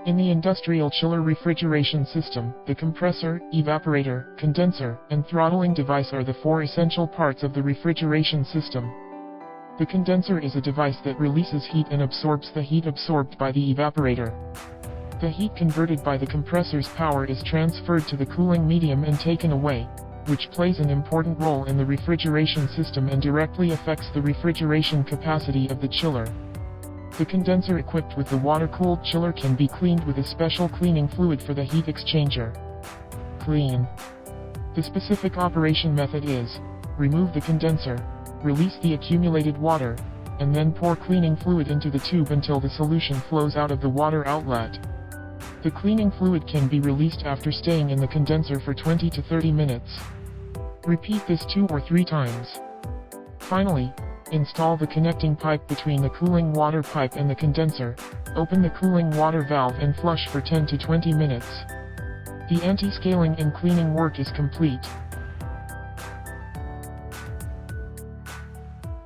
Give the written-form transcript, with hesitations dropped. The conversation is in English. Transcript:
In the industrial chiller refrigeration system, the compressor, evaporator, condenser, and throttling device are the four essential parts of the refrigeration system. The condenser is a device that releases heat and absorbs the heat absorbed by the evaporator. The heat converted by the compressor's power is transferred to the cooling medium and taken away, which plays an important role in the refrigeration system and directly affects the refrigeration capacity of the chiller. The condenser equipped with the water-cooled chiller can be cleaned with a special cleaning fluid for the heat exchanger. Clean. The specific operation method is: remove the condenser, release the accumulated water, and then pour cleaning fluid into the tube until the solution flows out of the water outlet. The cleaning fluid can be released after staying in the condenser for 20 to 30 minutes. Repeat this 2 or 3 times. Finally, install the connecting pipe between the cooling water pipe and the condenser, open the cooling water valve and flush for 10 to 20 minutes. The anti-scaling and cleaning work is complete.